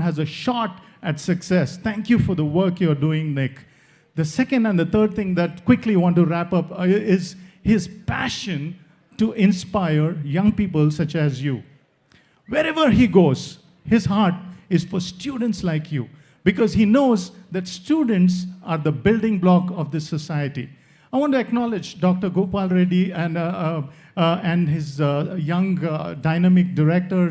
has a shot at success. Thank you for the work you're doing, Nick. The second and the third thing that quickly want to wrap up is his passion to inspire young people such as you. Wherever he goes, his heart is for students like you, because he knows that students are the building block of this society. I want to acknowledge Dr. Gopal Reddy and his young dynamic director,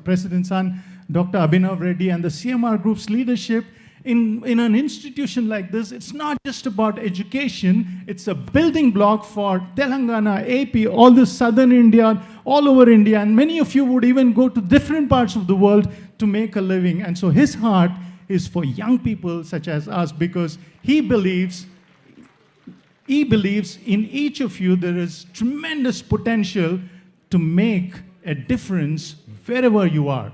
President's son, Dr. Abhinav Reddy, and the CMR Group's leadership. In an institution like this, it's not just about education, it's a building block for Telangana, AP, all this southern India, all over India, and many of you would even go to different parts of the world to make a living. And so his heart is for young people such as us, because he believes in each of you there is tremendous potential to make a difference wherever you are.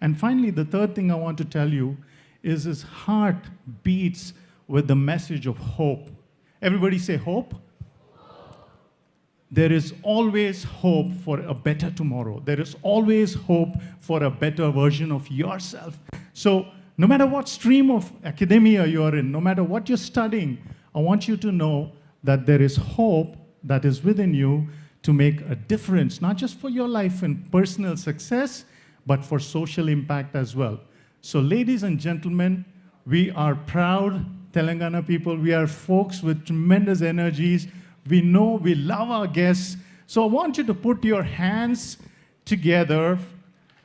And finally, the third thing I want to tell you is his heart beats with the message of hope. Everybody say hope. There is always hope for a better tomorrow. There is always hope for a better version of yourself. So no matter what stream of academia you're in, no matter what you're studying, I want you to know that there is hope that is within you to make a difference, not just for your life and personal success, but for social impact as well. So ladies and gentlemen, we are proud Telangana people. We are folks with tremendous energies. We know we love our guests. So I want you to put your hands together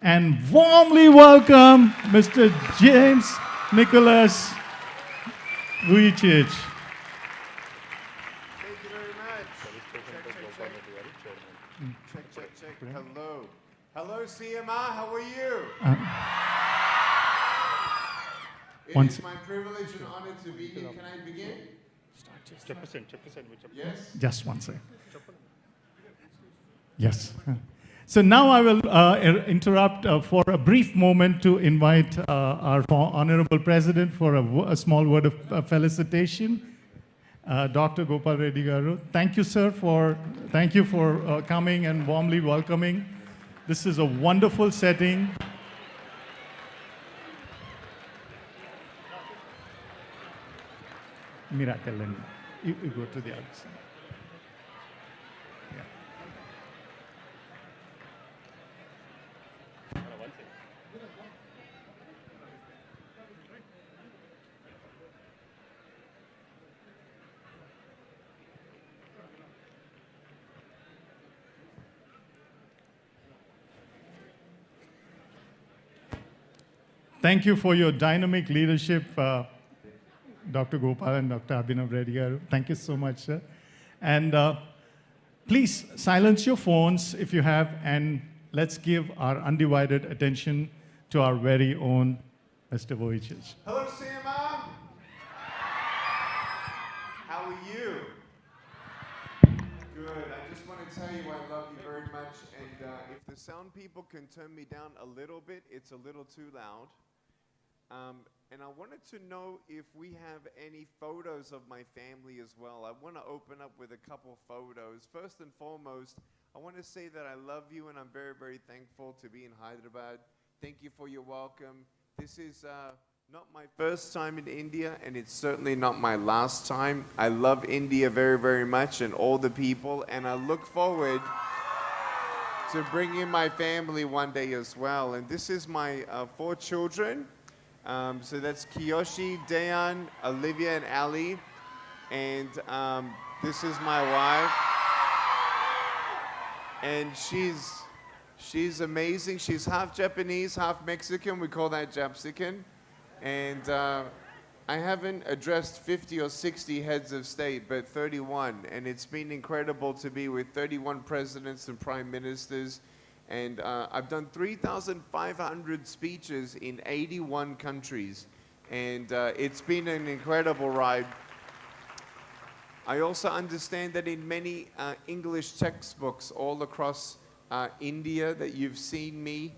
and warmly welcome Mr. James Nicholas Vujicic. Thank you very much. Check. Hello. Hello, CMR. How are you? It is my privilege and honor to be here. Can I begin? Yes? Just one second. Yes. So now I will interrupt for a brief moment to invite our Honorable President for a small word of felicitation. Dr. Gopal Reddy Garu. Thank you, sir, thank you for coming and warmly welcoming. This is a wonderful setting. Mira, tell them. You go to the other side. Yeah. Thank you for your dynamic leadership, Dr. Gopal and Dr. Abhinav Reddy Garu. Thank you so much, sir. And please silence your phones if you have, and let's give our undivided attention to our very own Mr. Vujicic. Hello, CMR. How are you? Good. I just want to tell you I love you very much. And if the sound people can turn me down a little bit, it's a little too loud. And I wanted to know if we have any photos of my family as well. I want to open up with a couple photos. First and foremost, I want to say that I love you and I'm very, very thankful to be in Hyderabad. Thank you for your welcome. This is not my first time in India, and it's certainly not my last time. I love India very, very much and all the people, and I look forward to bringing my family one day as well. And this is my 4 children. So that's Kiyoshi, Dayan, Olivia, and Ali. And this is my wife. And she's amazing. She's half Japanese, half Mexican. We call that Japsican. And I haven't addressed 50 or 60 heads of state, but 31. And it's been incredible to be with 31 presidents and prime ministers. And I've done 3,500 speeches in 81 countries. And it's been an incredible ride. I also understand that in many English textbooks all across India that you've seen me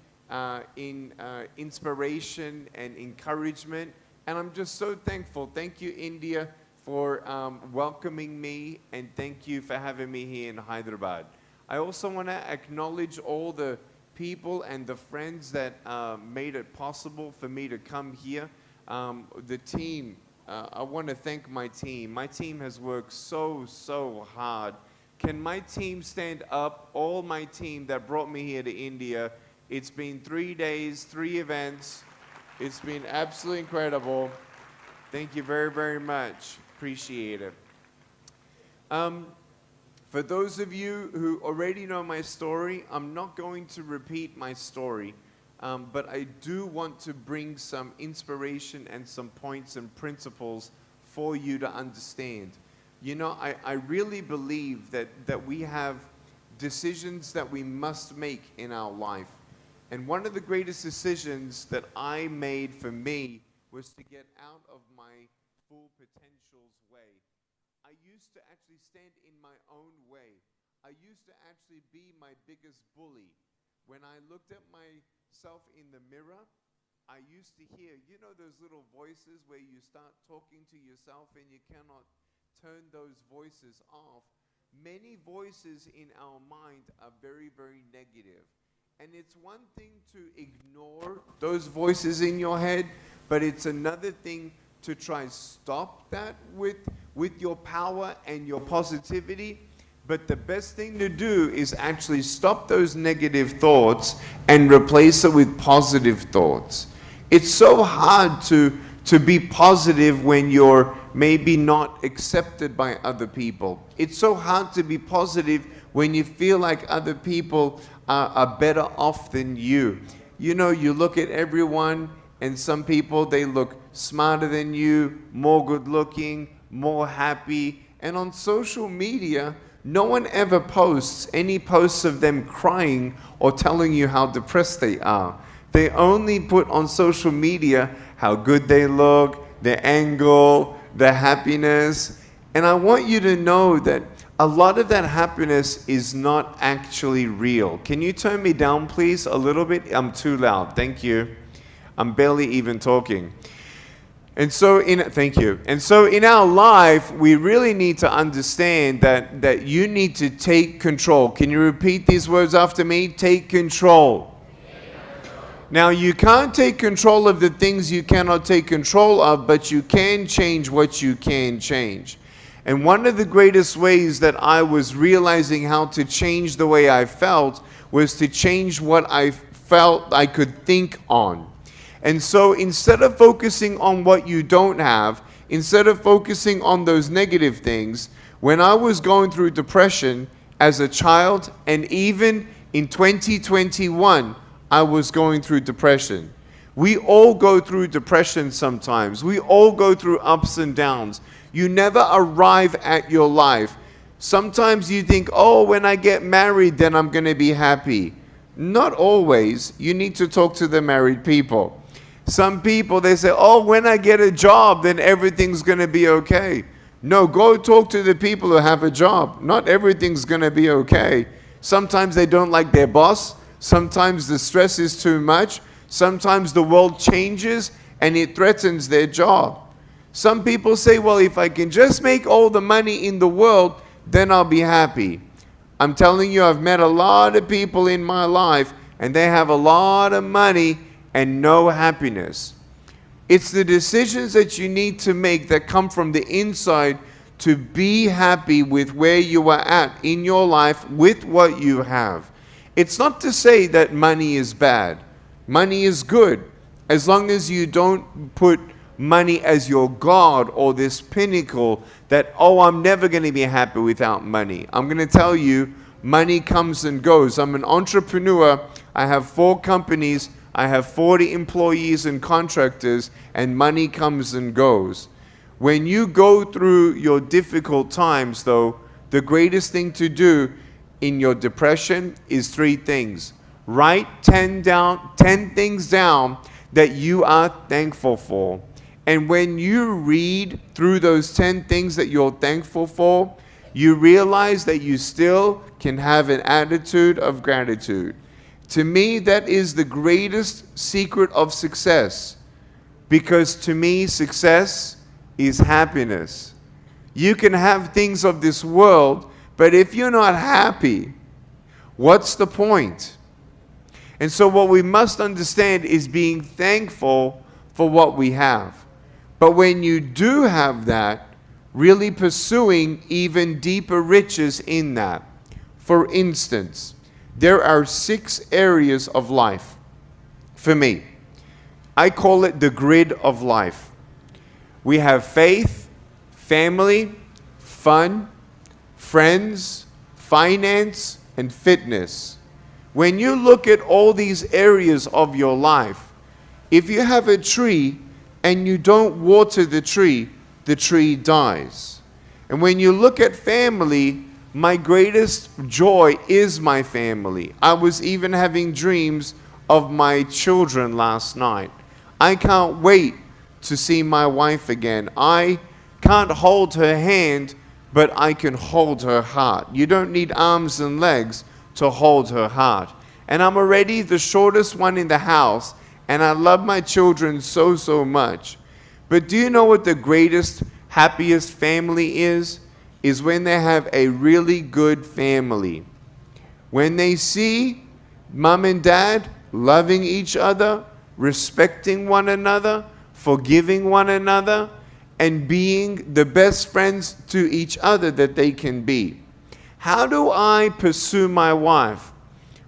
in inspiration and encouragement. And I'm just so thankful. Thank you, India, for welcoming me. And thank you for having me here in Hyderabad. I also want to acknowledge all the people and the friends that made it possible for me to come here. The team, I want to thank my team. My team has worked so hard. Can my team stand up? All my team that brought me here to India. It's been 3 days, 3 events. It's been absolutely incredible. Thank you very much. Appreciate it. For those of you who already know my story, I'm not going to repeat my story, but I do want to bring some inspiration and some points and principles for you to understand. You know, I really believe that we have decisions that we must make in our life. And one of the greatest decisions that I made for me was to get out of my full potential's way. I used to actually stand in my own way. I used to actually be my biggest bully. When I looked at myself in the mirror, I used to hear, you know, those little voices where you start talking to yourself and you cannot turn those voices off. Many voices in our mind are very negative. And it's one thing to ignore those voices in your head, but it's another thing to try stop that with your power and your positivity. But the best thing to do is actually stop those negative thoughts and replace it with positive thoughts. It's so hard to be positive when you're maybe not accepted by other people. It's so hard to be positive when you feel like other people are better off than you. You know, you look at everyone and some people, they look smarter than you, more good looking, more happy. And on social media, no one ever posts any posts of them crying or telling you how depressed they are. They only put on social media how good they look, their angle, their happiness. And I want you to know that a lot of that happiness is not actually real. Can you turn me down, please, a little bit? I'm too loud. Thank you. I'm barely even talking. And so thank you. And so in our life, we really need to understand that you need to take control. Can you repeat these words after me? Take control. Now, you can't take control of the things you cannot take control of, but you can change what you can change. And one of the greatest ways that I was realizing how to change the way I felt was to change what I felt I could think on. And so instead of focusing on what you don't have, instead of focusing on those negative things, when I was going through depression as a child, and even in 2021, I was going through depression. We all go through depression sometimes. We all go through ups and downs. You never arrive at your life. Sometimes you think, oh, when I get married, then I'm going to be happy. Not always. You need to talk to the married people. Some people, they say, oh, when I get a job, then everything's going to be okay. No, go talk to the people who have a job. Not everything's going to be okay. Sometimes they don't like their boss. Sometimes the stress is too much. Sometimes the world changes and it threatens their job. Some people say, well, if I can just make all the money in the world, then I'll be happy. I'm telling you, I've met a lot of people in my life and they have a lot of money and no happiness. It's the decisions that you need to make that come from the inside to be happy with where you are at in your life with what you have. It's not to say that money is bad. Money is good as long as you don't put money as your God or this pinnacle that, oh, I'm never going to be happy without money. I'm going to tell you, money comes and goes. I'm an entrepreneur. I have 4 companies. I have 40 employees and contractors, and money comes and goes. When you go through your difficult times, though, the greatest thing to do in your depression is 3 things. Write 10 things down that you are thankful for. And when you read through those 10 things that you're thankful for, you realize that you still can have an attitude of gratitude. To me, that is the greatest secret of success. Because to me, success is happiness. You can have things of this world, but if you're not happy, what's the point? And so what we must understand is being thankful for what we have. But when you do have that, really pursuing even deeper riches in that. For instance, there are 6 areas of life for me. I call it the grid of life. We have faith, family, fun, friends, finance, and fitness. When you look at all these areas of your life, if you have a tree and you don't water the tree dies. And when you look at family, my greatest joy is my family. I was even having dreams of my children last night. I can't wait to see my wife again. I can't hold her hand, but I can hold her heart. You don't need arms and legs to hold her heart. And I'm already the shortest one in the house, and I love my children so, so much. But do you know what the greatest, happiest family is? Is when they have a really good family. When they see mom and dad loving each other, respecting one another, forgiving one another, and being the best friends to each other that they can be. How do I pursue my wife?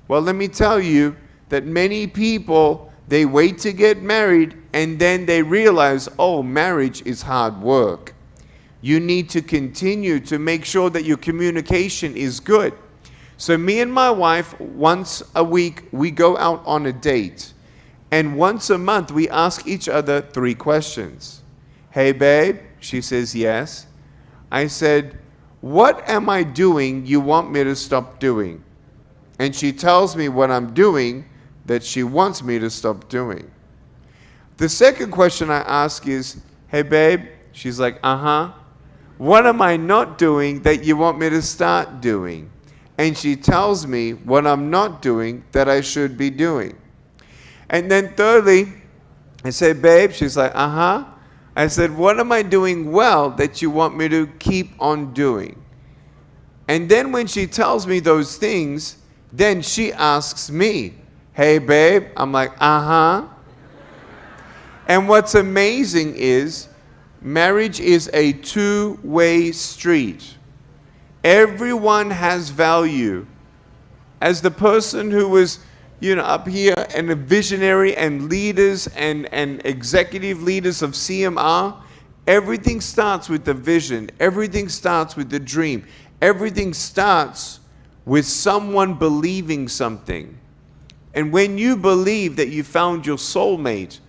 Well, let me tell you that many people, they wait to get married and then they realize, oh, marriage is hard work. You need to continue to make sure that your communication is good. So me and my wife, once a week, we go out on a date. And once a month, we ask each other 3 questions. Hey, babe? She says, yes. I said, what am I doing you want me to stop doing? And she tells me what I'm doing that she wants me to stop doing. The second question I ask is, hey, babe? She's like, uh-huh. What am I not doing that you want me to start doing? And she tells me what I'm not doing that I should be doing. And then thirdly, I say, babe? She's like, uh-huh. I said, what am I doing well that you want me to keep on doing? And then when she tells me those things, then she asks me, hey, babe? I'm like, uh-huh. And what's amazing is marriage is a 2-way street. Everyone has value. As the person who was, up here and a visionary and leaders and executive leaders of CMR, everything starts with the vision. Everything starts with the dream. Everything starts with someone believing something. And when you believe that you found your soulmate,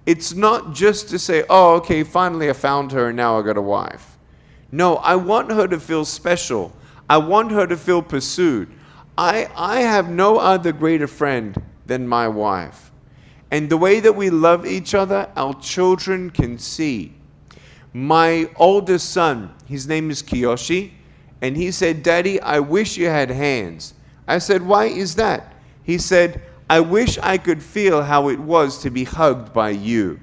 it's not just to say, oh, okay, finally I found her and now I got a wife. No, I want her to feel special. I want her to feel pursued. I have no other greater friend than my wife. And the way that we love each other, our children can see. My oldest son, his name is Kiyoshi, and he said, Daddy, I wish you had hands. I said, why is that? He said, I wish I could feel how it was to be hugged by you.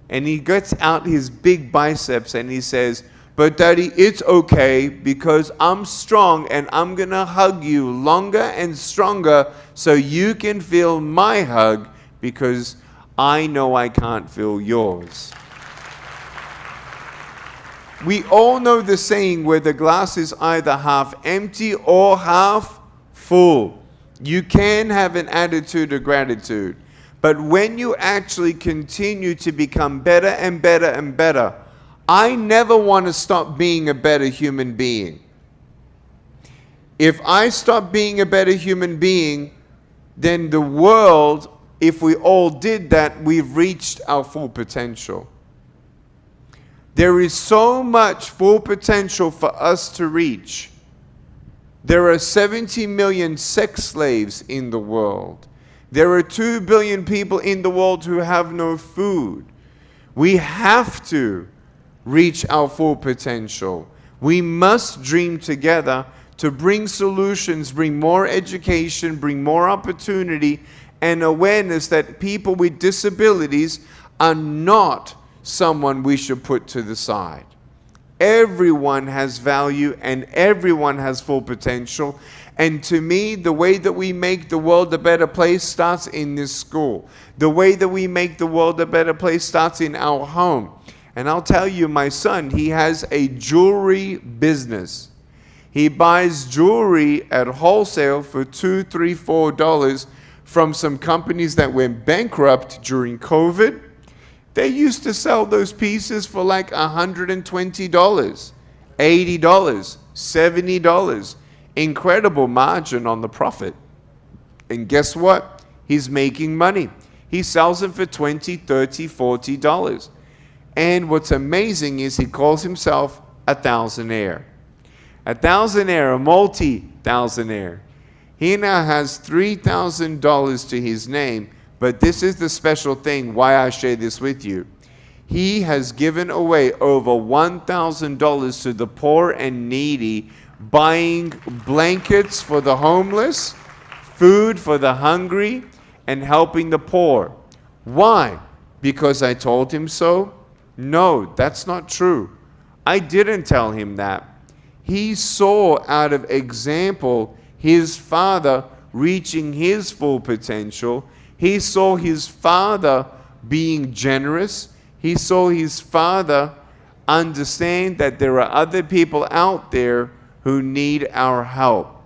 And he gets out his big biceps and he says, but Daddy, it's okay because I'm strong and I'm going to hug you longer and stronger so you can feel my hug because I know I can't feel yours. We all know the saying where the glass is either half empty or half full. You can have an attitude of gratitude. But when you actually continue to become better and better and better, I never want to stop being a better human being. If I stop being a better human being, then the world, if we all did that, we've reached our full potential. There is so much full potential for us to reach. There are 70 million sex slaves in the world. There are 2 billion people in the world who have no food. We have to reach our full potential. We must dream together to bring solutions, bring more education, bring more opportunity and awareness that people with disabilities are not someone we should put to the side. Everyone has value and everyone has full potential. And to me, the way that we make the world a better place starts in this school. The way that we make the world a better place starts in our home. And I'll tell you, my son, he has a jewelry business. He buys jewelry at wholesale for $2, $3, $4 from some companies that went bankrupt during COVID. They used to sell those pieces for like $120, $80, $70. Incredible margin on the profit. And guess what? He's making money. He sells them for $20, $30, $40. And what's amazing is he calls himself a thousandaire. A thousandaire, a multi-thousandaire. He now has $3,000 to his name, but this is the special thing why I share this with you. He has given away over $1,000 to the poor and needy, buying blankets for the homeless, food for the hungry, and helping the poor. Why? Because I told him so? No, that's not true. I didn't tell him that. He saw out of example his father reaching his full potential. He saw his father being generous. He saw his father understand that there are other people out there who need our help.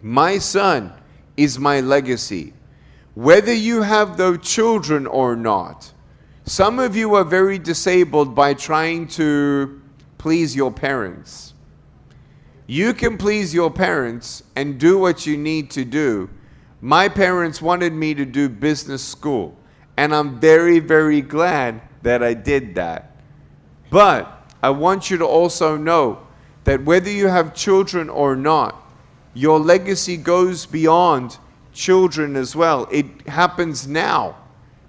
My son is my legacy. Whether you have those children or not, some of you are very disabled by trying to please your parents. You can please your parents and do what you need to do. My parents wanted me to do business school, and I'm very, very glad that I did that. But I want you to also know that whether you have children or not, your legacy goes beyond children as well. It happens now.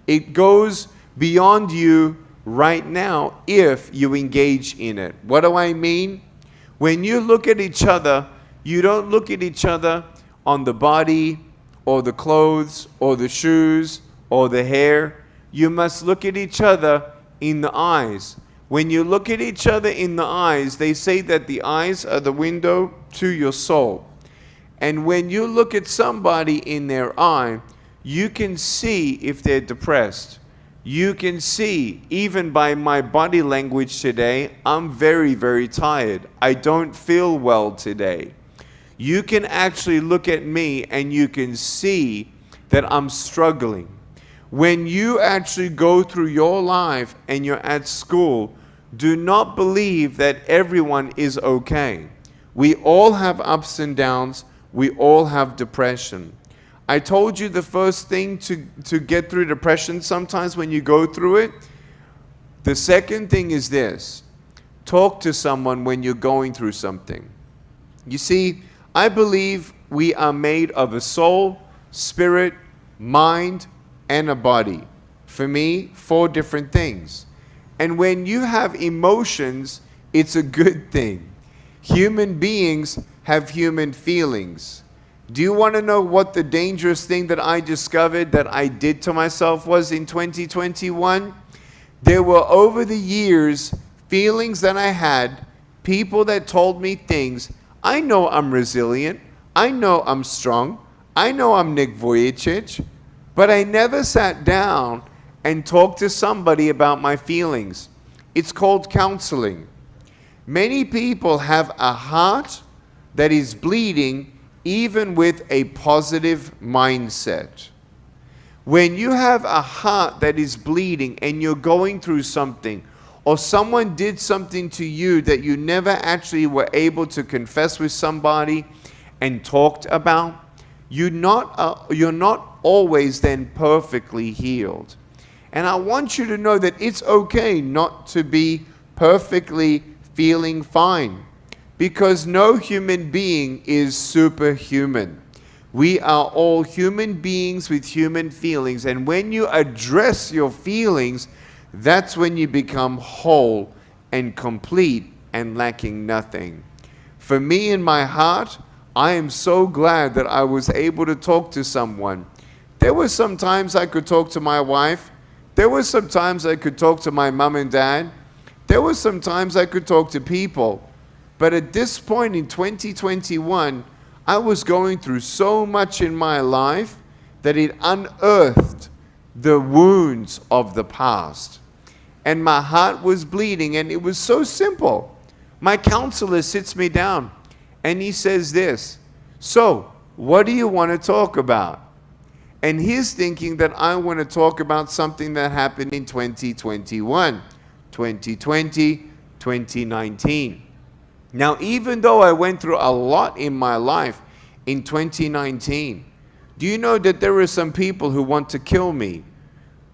It goes beyond you right now if you engage in it. What do I mean? When you look at each other, you don't look at each other on the body or the clothes or the shoes or the hair. You must look at each other in the eyes. When you look at each other in the eyes, they say that the eyes are the window to your soul. And when you look at somebody in their eye, you can see if they're depressed. You can see, even by my body language today, I'm very, very tired. I don't feel well today. You can actually look at me and you can see that I'm struggling. When you actually go through your life and you're at school, do not believe that everyone is okay. We all have ups and downs. We all have depression. I told you the first thing to get through depression sometimes when you go through it. The second thing is this. Talk to someone when you're going through something. You see, I believe we are made of a soul, spirit, mind, and a body. For me, 4 different things. And when you have emotions, it's a good thing. Human beings have human feelings. Do you want to know what the dangerous thing that I discovered that I did to myself was in 2021? There were, over the years, feelings that I had, people that told me things. I know I'm resilient. I know I'm strong. I know I'm Nick Vujicic. But I never sat down and talked to somebody about my feelings. It's called counseling. Many people have a heart that is bleeding even with a positive mindset. When you have a heart that is bleeding and you're going through something, or someone did something to you that you never actually were able to confess with somebody and talked about, you're not always then perfectly healed. And I want you to know that it's okay not to be perfectly feeling fine, because no human being is superhuman. We are all human beings with human feelings, and when you address your feelings, that's when you become whole and complete and lacking nothing. For me, in my heart, I am so glad that I was able to talk to someone. There were some times I could talk to my wife. There were some times I could talk to my mom and dad. There were some times I could talk to people. But at this point in 2021, I was going through so much in my life that it unearthed the wounds of the past. And my heart was bleeding, and it was so simple. My counselor sits me down, and he says this, "So, what do you want to talk about?" And he's thinking that I want to talk about something that happened in 2021, 2020, 2019. Now, even though I went through a lot in my life in 2019, do you know that there were some people who want to kill me?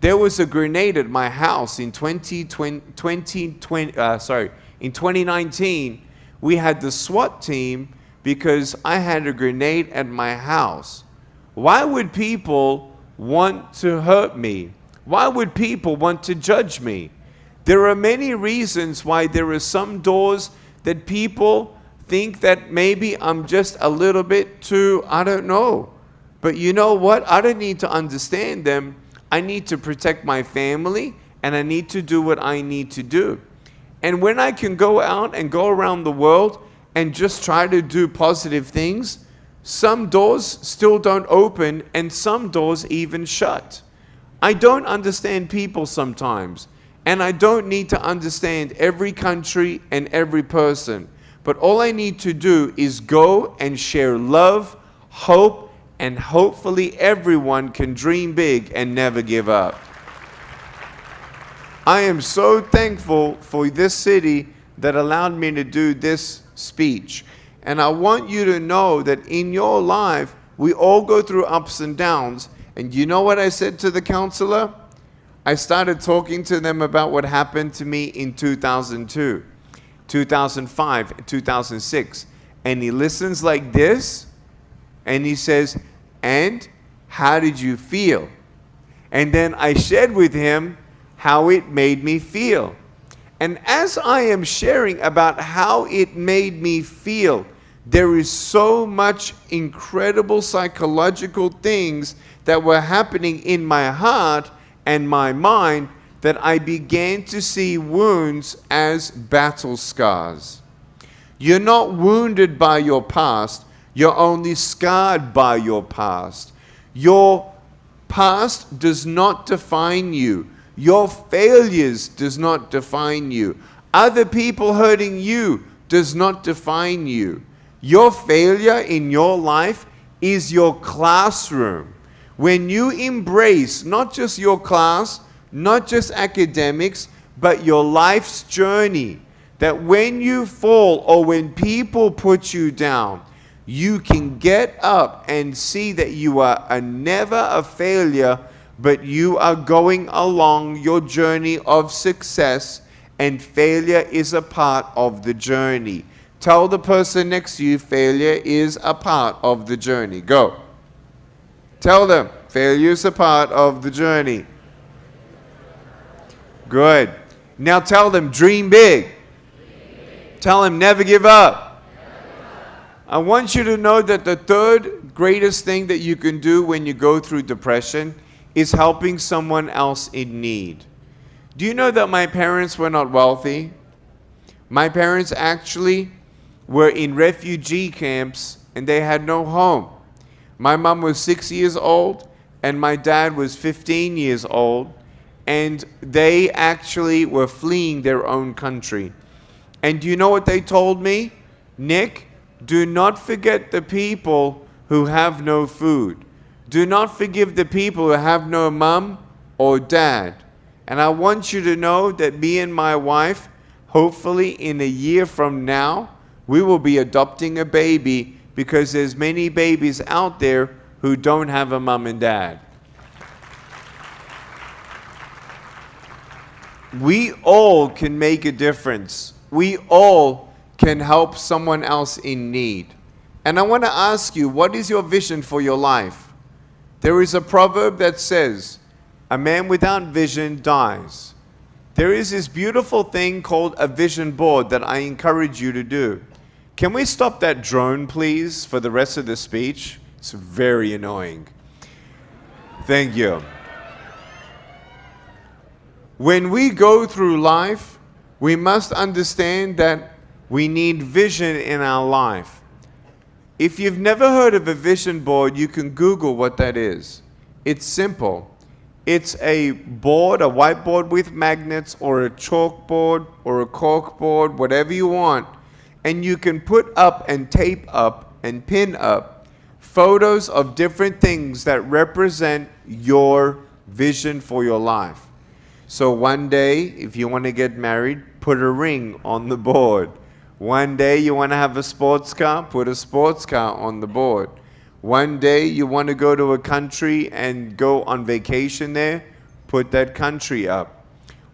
There was a grenade at my house in 2019. We had the SWAT team because I had a grenade at my house. Why would people want to hurt me? Why would people want to judge me? There are many reasons why there are some doors that people think that maybe I'm just a little bit too, I don't know. But you know what? I don't need to understand them. I need to protect my family, and I need to do what I need to do. And when I can go out and go around the world and just try to do positive things, some doors still don't open, and some doors even shut. I don't understand people sometimes, and I don't need to understand every country and every person. But all I need to do is go and share love, hope, and hopefully everyone can dream big and never give up. I am so thankful for this city that allowed me to do this speech. And I want you to know that in your life, we all go through ups and downs. And you know what I said to the counselor? I started talking to them about what happened to me in 2002, 2005, 2006. And he listens like this, and he says, "And how did you feel?" And then I shared with him how it made me feel. And as I am sharing about how it made me feel, there is so much incredible psychological things that were happening in my heart and my mind that I began to see wounds as battle scars. You're not wounded by your past. You're only scarred by your past. Your past does not define you. Your failures does not define you. Other people hurting you does not define you. Your failure in your life is your classroom. When you embrace not just your class, not just academics, but your life's journey, that when you fall or when people put you down, you can get up and see that you are never a failure, but you are going along your journey of success, and failure is a part of the journey. Tell the person next to you, failure is a part of the journey. Go. Tell them, failure is a part of the journey. Good. Now tell them, dream big. Tell them, never give up. I want you to know that the third greatest thing that you can do when you go through depression is helping someone else in need. Do you know that my parents were not wealthy? My parents actually were in refugee camps and they had no home. My mom was 6 years old and my dad was 15 years old, and they actually were fleeing their own country. And do you know what they told me? Nick, do not forget the people who have no food. Do not forgive the people who have no mom or dad. And I want you to know that me and my wife, hopefully in a year from now, we will be adopting a baby, because there's many babies out there who don't have a mom and dad. We all can make a difference. We all can help someone else in need. And I want to ask you, what is your vision for your life? There is a proverb that says, a man without vision dies. There is this beautiful thing called a vision board that I encourage you to do. Can we stop that drone, please, for the rest of the speech? It's very annoying. Thank you. When we go through life, we must understand that we need vision in our life. If you've never heard of a vision board, you can Google what that is. It's simple. It's a board, a whiteboard with magnets, or a chalkboard, or a corkboard, whatever you want. And you can put up and tape up and pin up photos of different things that represent your vision for your life. So one day, if you want to get married, put a ring on the board. One day you want to have a sports car, put a sports car on the board. One day you want to go to a country and go on vacation there, put that country up.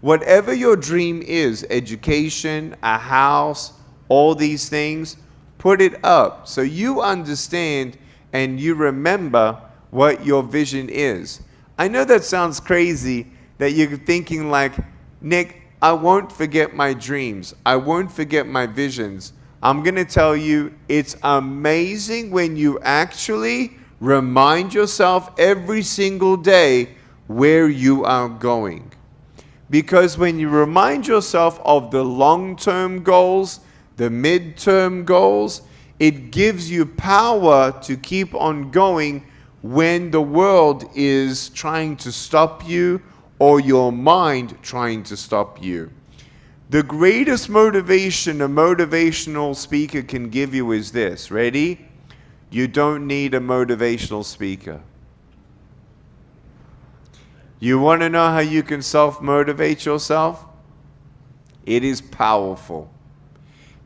Whatever your dream is, education, a house, all these things, put it up so you understand and you remember what your vision is. I know that sounds crazy, that you're thinking like, Nick, I won't forget my dreams. I won't forget my visions. I'm going to tell you, it's amazing when you actually remind yourself every single day where you are going. Because when you remind yourself of the long-term goals, the mid-term goals, it gives you power to keep on going when the world is trying to stop you or your mind trying to stop you. The greatest motivation a motivational speaker can give you is this. Ready? You don't need a motivational speaker. You want to know how you can self-motivate yourself? It is powerful.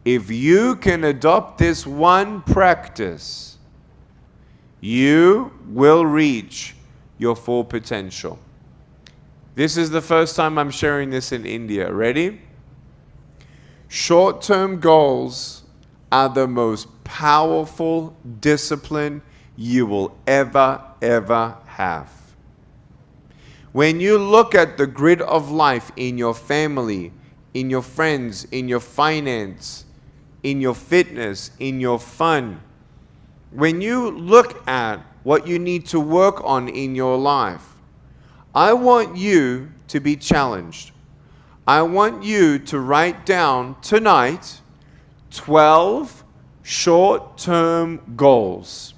If you can adopt this one practice, you will reach your full potential. This is the first time I'm sharing this in India. Ready? Short-term goals are the most powerful discipline you will ever have. When you look at the grid of life in your family, in your friends, in your finance, in your fitness, in your fun, when you look at what you need to work on in your life, I want you to be challenged. I want you to write down tonight 12 short-term goals.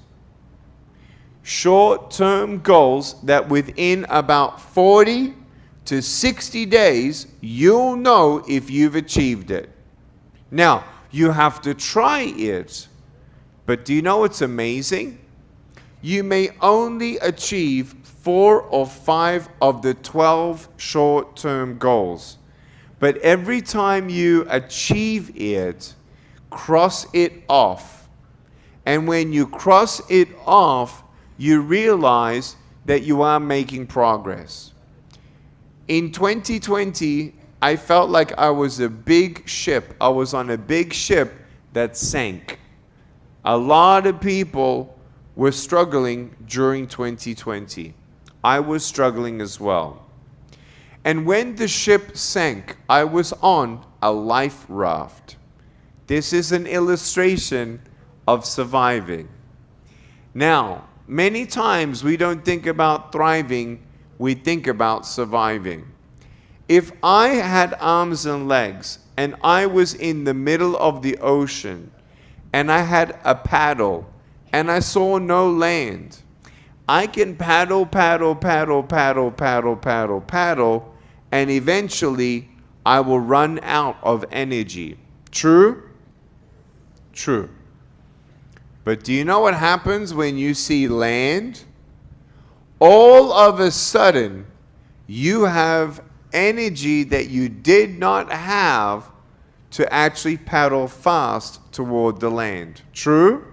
Short-term goals that within about 40 to 60 days, you'll know if you've achieved it. Now, you have to try it, but do you know what's amazing? You may only achieve 4 or 5 of the 12 short-term goals. But every time you achieve it, cross it off. And when you cross it off, you realize that you are making progress. In 2020, I felt like I was a big ship. I was on a big ship that sank. A lot of people were struggling during 2020. I was struggling as well. And when the ship sank, I was on a life raft. This is an illustration of surviving. Now, many times we don't think about thriving, we think about surviving. If I had arms and legs and I was in the middle of the ocean and I had a paddle and I saw no land, I can paddle, paddle, paddle, paddle, paddle, paddle, paddle, and eventually I will run out of energy. True? True. But do you know what happens when you see land? All of a sudden, you have energy that you did not have to actually paddle fast toward the land. True?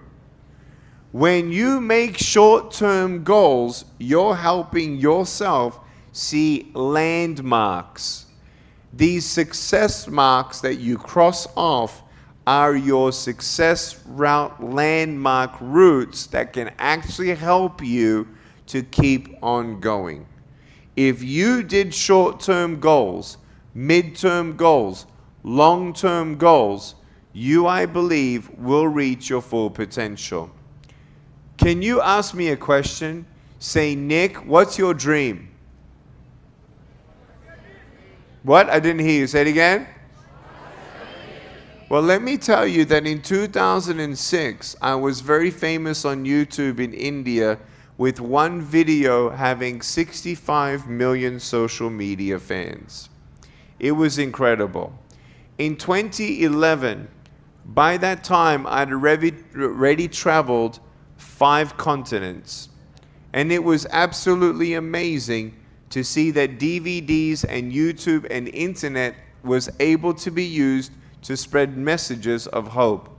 When you make short-term goals, you're helping yourself see landmarks. These success marks that you cross off are your success route landmark routes that can actually help you to keep on going. If you did short-term goals, mid-term goals, long-term goals, you, I believe, will reach your full potential. Can you ask me a question? Say, Nick, what's your dream? What? I didn't hear you. Say it again. Well, let me tell you that in 2006, I was very famous on YouTube in India with one video having 65 million social media fans. It was incredible. In 2011, by that time, I'd already traveled 5 continents. And it was absolutely amazing to see that DVDs and YouTube and internet was able to be used to spread messages of hope.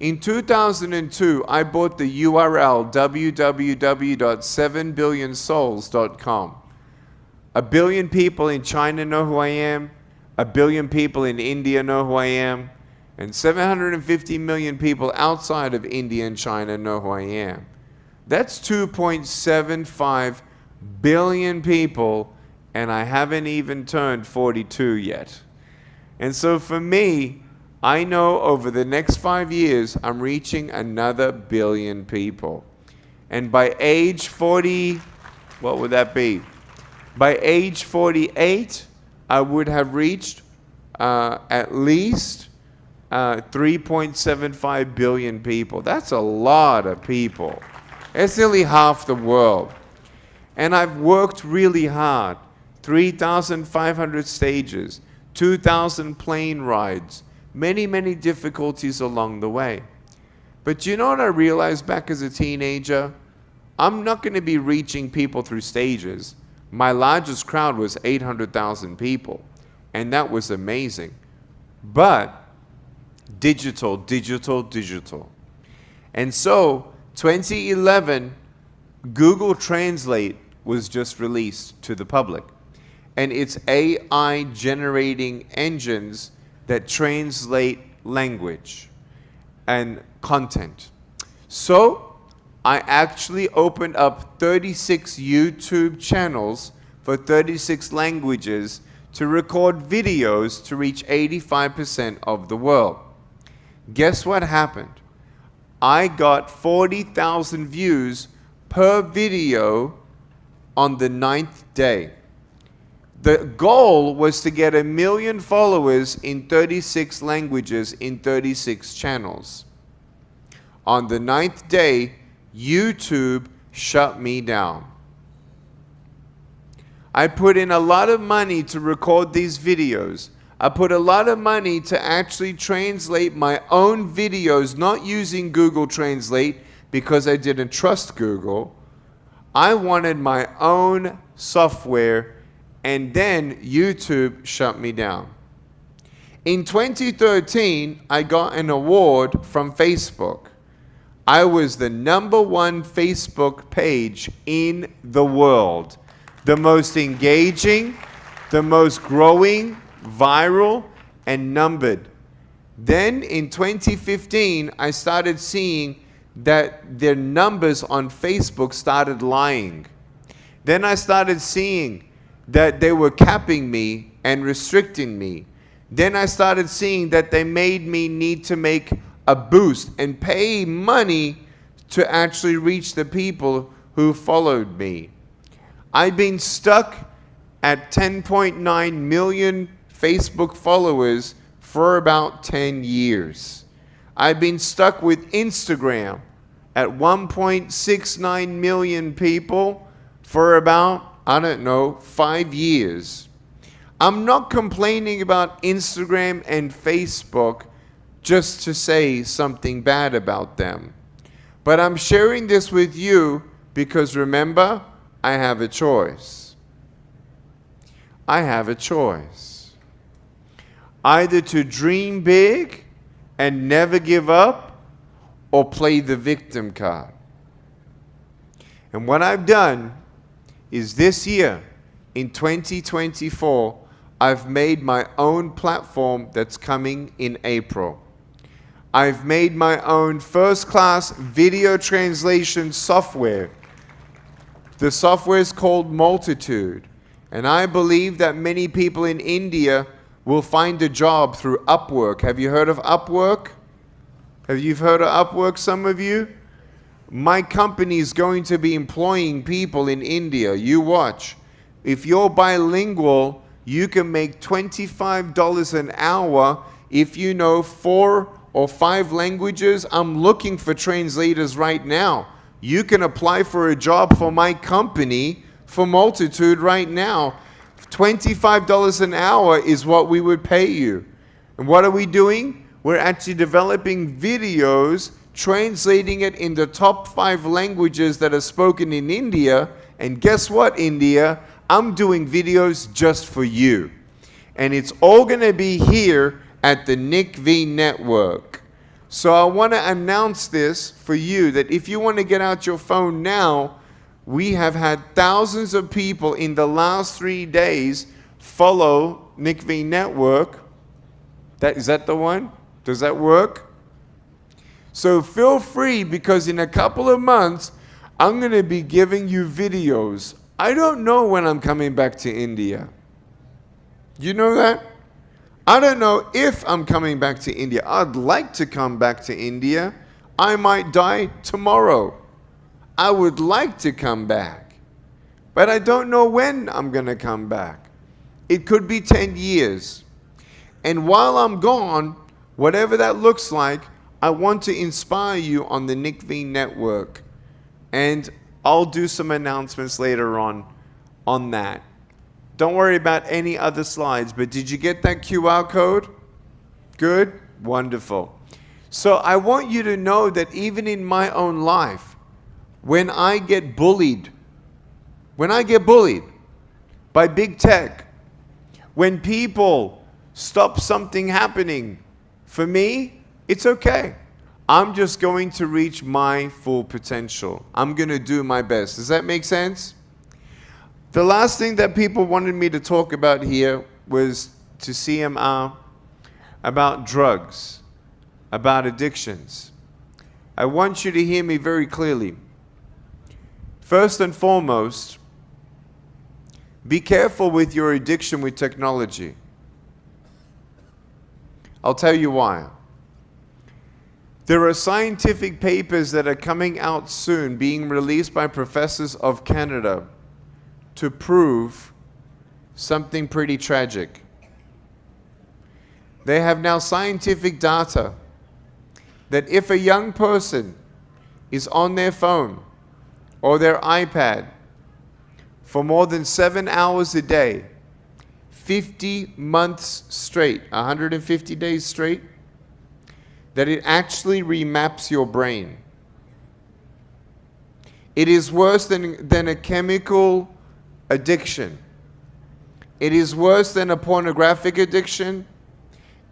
In 2002, I bought the URL www.7billionsouls.com. 1 billion people in China know who I am, 1 billion people in India know who I am, and 750 million people outside of India and China know who I am. That's 2.75 billion people, and I haven't even turned 42 yet. And so for me, I know over the next 5 years, I'm reaching another 1 billion people. And by age 40, what would that be? By age 48, I would have reached at least 3.75 billion people. That's a lot of people. It's nearly half the world. And I've worked really hard. 3,500 stages, 2,000 plane rides, many, many difficulties along the way. But you know what I realized back as a teenager? I'm not going to be reaching people through stages. My largest crowd was 800,000 people, and that was amazing. But digital, digital, digital. And so 2011, Google Translate was just released to the public. And it's AI generating engines that translate language and content. So I actually opened up 36 YouTube channels for 36 languages to record videos to reach 85% of the world. Guess what happened? I got 40,000 views per video on the 9th day. The goal was to get 1 million followers in 36 languages in 36 channels. On the 9th day, YouTube shut me down. I put in a lot of money to record these videos. I put a lot of money to actually translate my own videos, not using Google Translate because I didn't trust Google. I wanted my own software, and then YouTube shut me down. In 2013, I got an award from Facebook. I was the #1 Facebook page in the world. The most engaging, the most growing, viral, and numbered. Then in 2015, I started seeing that their numbers on Facebook started lying. Then I started seeing that they were capping me and restricting me. Then I started seeing that they made me need to make a boost and pay money to actually reach the people who followed me. I've been stuck at 10.9 million Facebook followers for about 10 years. I've been stuck with Instagram at 1.69 million people for about, I don't know, 5 years. I'm not complaining about Instagram and Facebook just to say something bad about them. But I'm sharing this with you because remember, I have a choice. I have a choice. Either to dream big and never give up, or play the victim card. And what I've done is this year, in 2024, I've made my own platform that's coming in April. I've made my own first-class video translation software. The software is called Multitude. And I believe that many people in India will find a job through Upwork. Have you heard of Upwork? Have you heard of Upwork, some of you? My company is going to be employing people in India. You watch. If you're bilingual, you can make $25 an hour If you know 4 or 5 languages, I'm looking for translators right now. You can apply for a job for my company for Multitude right now. $25 an hour is what we would pay you. And what are we doing? We're actually developing videos, translating it in the top 5 languages that are spoken in India. And guess what, India? I'm doing videos just for you. And it's all going to be here at the Nick V Network. So I want to announce this for you, that if you want to get out your phone now, we have had thousands of people in the last 3 days follow Nick V Network. Is that the one? Does that work? So feel free, because in a couple of months, I'm going to be giving you videos. I don't know when I'm coming back to India. You know that? I don't know if I'm coming back to India. I'd like to come back to India. I might die tomorrow. I would like to come back. But I don't know when I'm going to come back. It could be 10 years. And while I'm gone, whatever that looks like, I want to inspire you on the Nick V Network. And I'll do some announcements later on that. Don't worry about any other slides, but did you get that QR code? Good? Wonderful. So I want you to know that even in my own life, when I get bullied by big tech, when people stop something happening, for me, it's okay. I'm just going to reach my full potential. I'm going to do my best. Does that make sense? The last thing that people wanted me to talk about here was to CMR about drugs, about addictions. I want you to hear me very clearly. First and foremost, be careful with your addiction with technology. I'll tell you why. There are scientific papers that are coming out soon, being released by professors of Canada, to prove something pretty tragic. They have now scientific data that if a young person is on their phone or their iPad for more than 7 hours a day, 50 months straight, 150 days straight, that it actually remaps your brain. It is worse than a chemical addiction. It is worse than a pornographic addiction.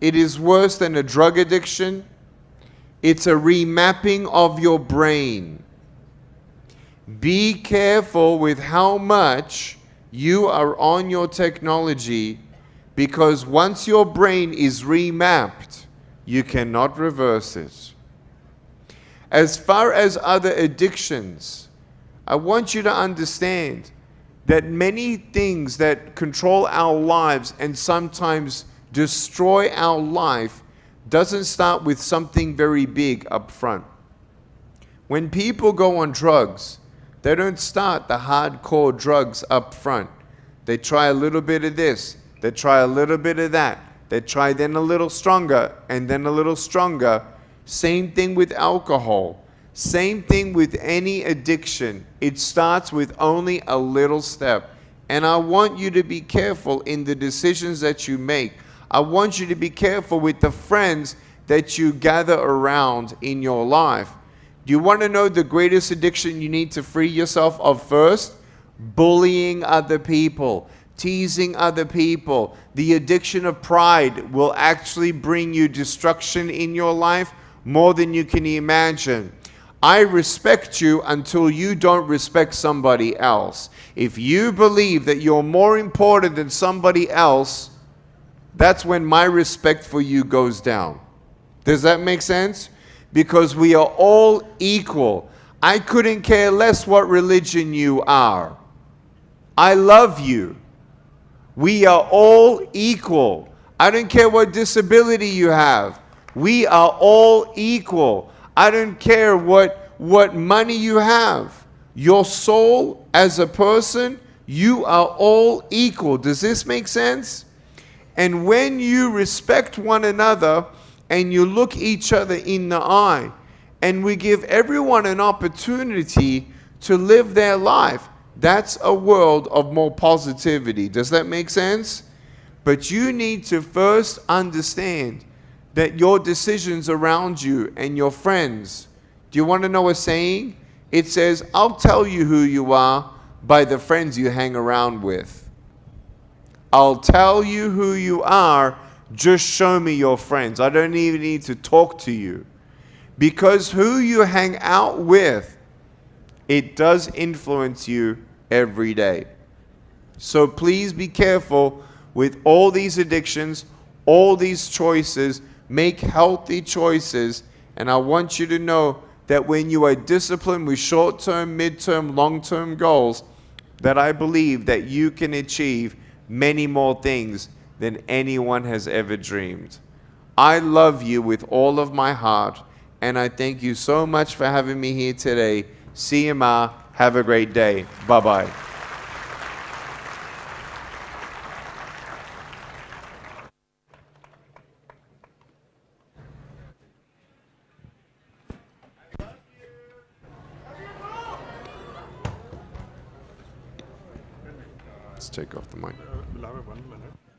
It is worse than a drug addiction. It's a remapping of your brain. Be careful with how much you are on your technology, because once your brain is remapped, you cannot reverse it. As far as other addictions, I want you to understand that many things that control our lives and sometimes destroy our life doesn't start with something very big up front. When people go on drugs, they don't start the hardcore drugs up front. They try a little bit of this, they try a little bit of that, they try then a little stronger and then a little stronger. Same thing with alcohol. Same thing with any addiction. It starts with only a little step. And I want you to be careful in the decisions that you make. I want you to be careful with the friends that you gather around in your life. Do you want to know the greatest addiction you need to free yourself of first? Bullying other people, teasing other people. The addiction of pride will actually bring you destruction in your life more than you can imagine. I respect you until you don't respect somebody else. If you believe that you're more important than somebody else, that's when my respect for you goes down. Does that make sense? Because we are all equal. I couldn't care less what religion you are. I love you. We are all equal. I don't care what disability you have. We are all equal. I don't care what money you have. Your soul as a person, you are all equal. Does this make sense? And when you respect one another and you look each other in the eye, and we give everyone an opportunity to live their life, that's a world of more positivity. Does that make sense? But you need to first understand that your decisions around you and your friends, do you want to know a saying? It says, I'll tell you who you are by the friends you hang around with. I'll tell you who you are, just show me your friends. I don't even need to talk to you. Because who you hang out with, it does influence you every day. So please be careful with all these addictions, all these choices. Make healthy choices. And I want you to know that when you are disciplined with short-term, mid-term, long-term goals, that I believe that you can achieve many more things than anyone has ever dreamed. I love you with all of my heart, and I thank you so much for having me here today. See you, Ma. Have a great day. Bye-bye. Let's take off the mic. We'll have 1 minute.